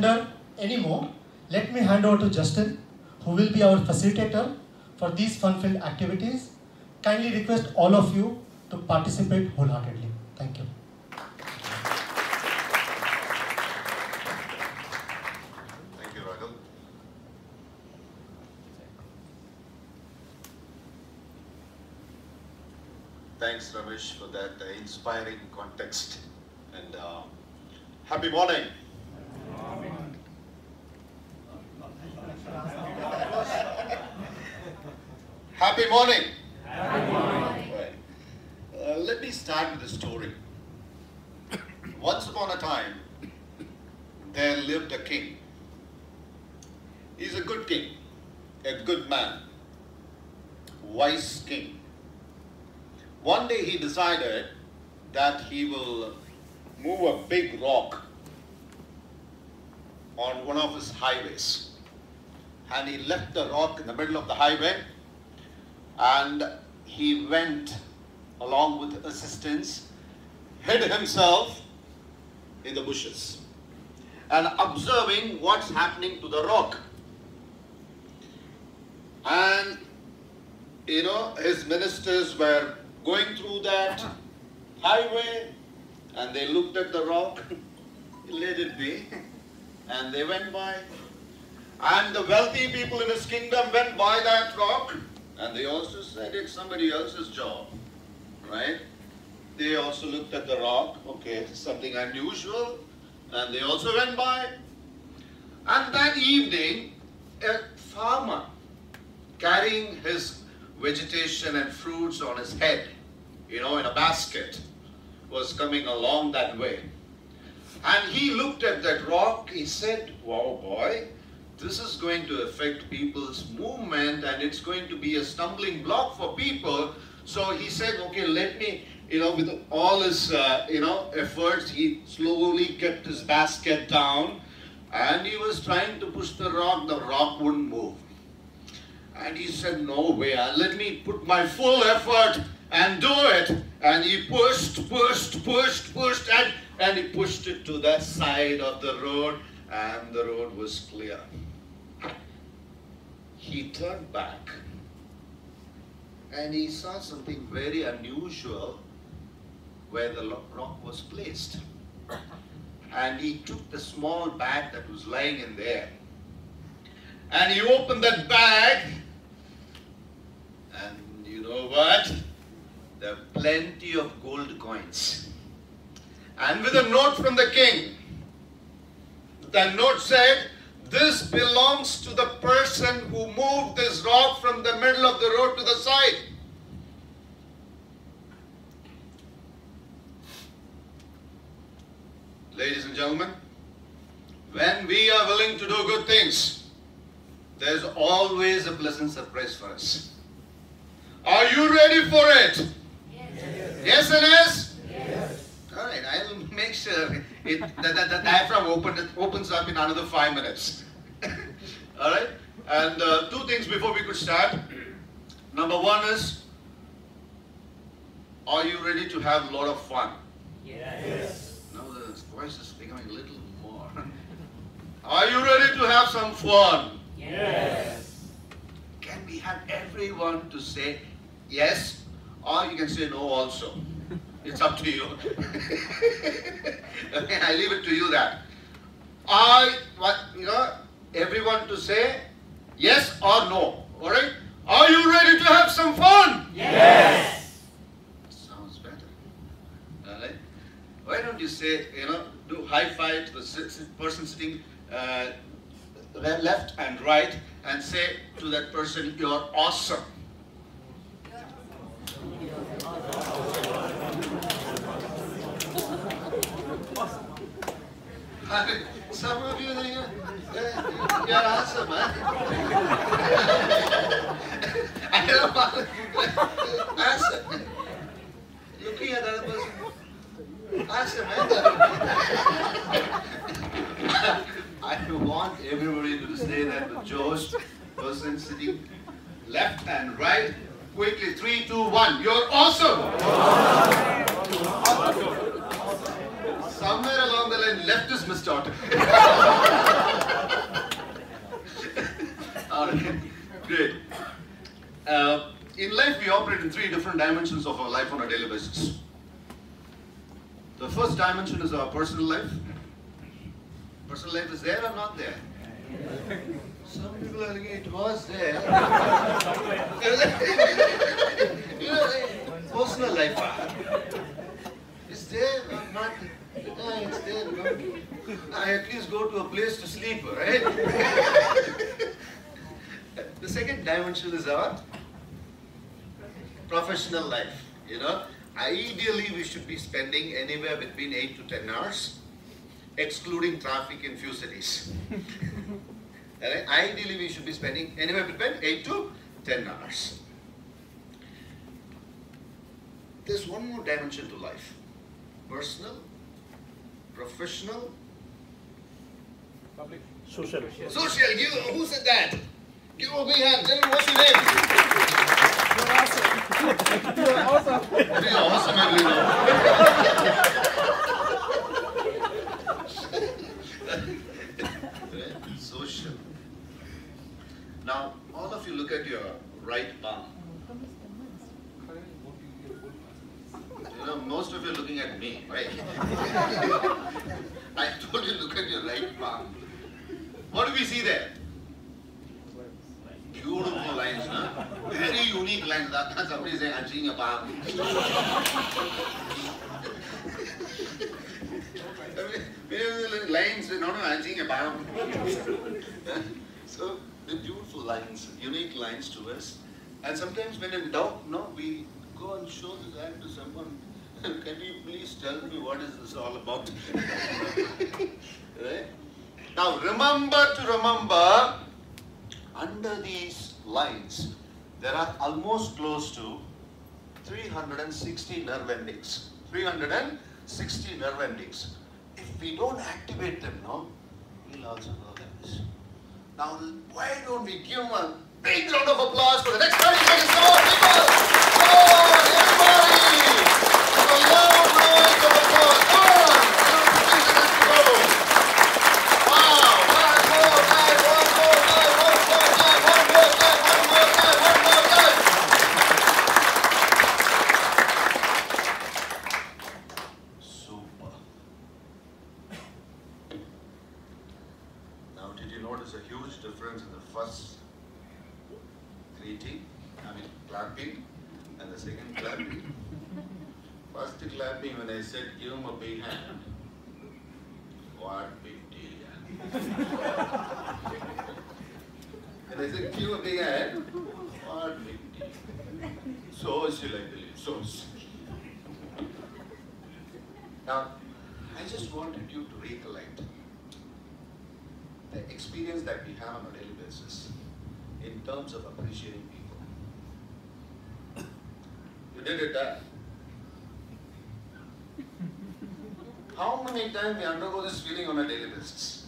ponder anymore, let me hand over to Justin, who will be our facilitator for these fun-filled activities. Kindly request all of you to participate wholeheartedly. Thank you. Thank you, Raghav. Thanks, Ramesh, for that inspiring context. And happy morning. Happy morning. Happy morning. Right. Let me start with a story. Once upon a time, there lived a king. He's a good king, a good man, wise king. One day he decided that he will move a big rock on one of his highways. And he left the rock in the middle of the highway, and he went along with assistants, hid himself in the bushes and observing what's happening to the rock. And you know, his ministers were going through that highway and they looked at the rock, let it be, and they went by. And the wealthy people in his kingdom went by that rock and they also said it's somebody else's job, right? They also looked at the rock, okay, something unusual, and they also went by. And that evening, a farmer carrying his vegetation and fruits on his head, you know, in a basket, was coming along that way. And he looked at that rock, he said, wow boy, this is going to affect people's movement and it's going to be a stumbling block for people. So he said, okay, let me, you know, with all his, you know, efforts, he slowly kept his basket down and he was trying to push the rock wouldn't move. And he said, no way, let me put my full effort and do it. And he pushed, and he pushed it to the side of the road, and the road was clear. He turned back, and he saw something very unusual where the rock was placed. And he took the small bag that was lying in there, and he opened that bag, and you know what? There are plenty of gold coins. And with a note from the king, the note said, this belongs to the person who moved this rock from the middle of the road to the side. Ladies and gentlemen, when we are willing to do good things, there's always a pleasant surprise for us. Are you ready for it? Yes. Yes and yes? Yes. All right, I will make sure that the diaphragm opens up in another 5 minutes. All right? And two things before we could start. Number one is, are you ready to have a lot of fun? Yes. Now the voice is becoming a little more. Are you ready to have some fun? Yes. Can we have everyone to say yes, or you can say no also. It's up to you. Okay, I leave it to you that. Everyone to say yes or no. All right? Are you ready to have some fun? Yes. Sounds better. All right? Why don't you say, do high five to the person sitting left and right, and say to that person, you're awesome. Some of you think you're awesome, huh? I don't want to awesome. Looking at that person, awesome, I want everybody to say that with Josh, person sitting left and right. Quickly, 3, 2, 1. You're awesome! Somewhere along the line, left is missed out. dimensions of our life on a daily basis. The first dimension is our personal life. Personal life is there or not there? Some people are thinking it was there. Personal life. Is there or not? No, it's there. No. I at least go to a place to sleep, right? The second dimension is our professional life. Ideally we should be spending anywhere between 8 to 10 hours, excluding traffic in few cities. Right? Ideally we should be spending anywhere between 8 to 10 hours. There's one more dimension to life. Personal, professional, Public. Social. social. Who said that? Give a big hand. Tell me what's your name? You're awesome. Very awesome, everyone. Social. Now, all of you look at your right palm. Most of you are looking at me, right? I told you look at your right palm. What do we see there? Beautiful lines, huh? Very unique lines. Somebody saying, I'm seeing a palm. Lines, I'm seeing a palm. So, the beautiful lines, unique lines to us. And sometimes when in doubt, we go and show this hand to someone. Can you please tell me what is this all about? Right? Now remember, under these lines, there are almost close to 360 nerve endings. 360 nerve endings. If we don't activate them now, we'll also go like this. Now, why don't we give a big round of applause for the next 30 seconds? Come on, people! Come on, everybody! A loud noise of applause. Come on! 30 seconds to go. Wow! One more time. Super. Now, did you notice a huge difference in the first clapping, and the second clapping? First clapping, when I said give him a big hand, what big deal? When I said give him a big hand, what big deal? So still I believe, so still. Now, I just wanted you to recollect the experience that we have on a daily basis in terms of appreciating people. You did it, huh? How many times we undergo this feeling on a daily basis?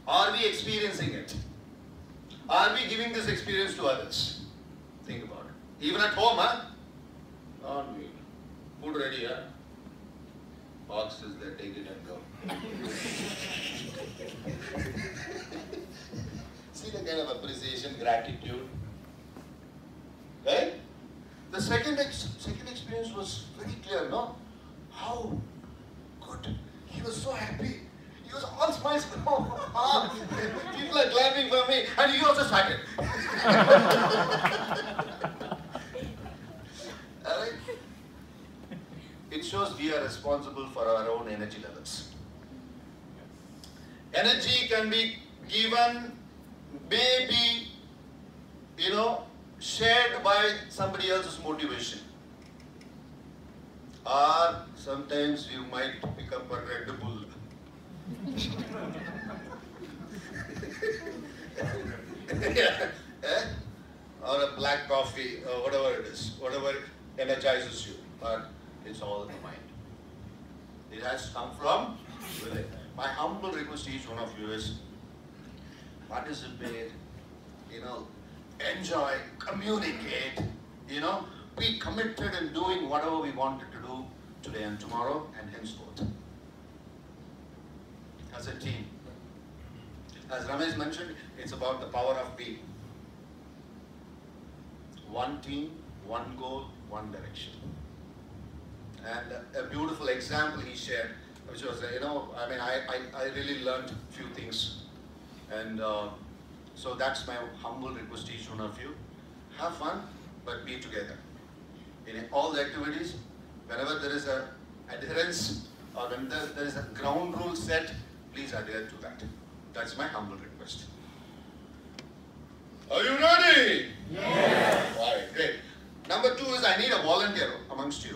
Are we experiencing it? Are we giving this experience to others? Think about it. Even at home, huh? Not me. Food ready, huh? Box is there, take it and go. See the kind of appreciation, gratitude. Right? The second experience was very clear, no? How good. He was so happy. He was all smiles. People are clapping for me. And he also started. Alright? It shows we are responsible for our own energy levels. Energy can be given, maybe, shared by somebody else's motivation. Or sometimes you might pick up a Red Bull. Or a black coffee, or whatever it is, whatever energizes you. But it's all in the mind. It has to come from within. My humble request to each one of you is participate, enjoy, communicate, be committed in doing whatever we wanted to do today and tomorrow and henceforth. As a team. As Ramesh mentioned, it's about the power of being. One team one goal, one direction. And a beautiful example he shared, which was, I really learned a few things. And so that's my humble request to each one of you. Have fun, but be together. In all the activities, whenever there is a adherence or when there is a ground rule set, please adhere to that. That's my humble request. Are you ready? Yes. All right, great. Number 2 is I need a volunteer amongst you.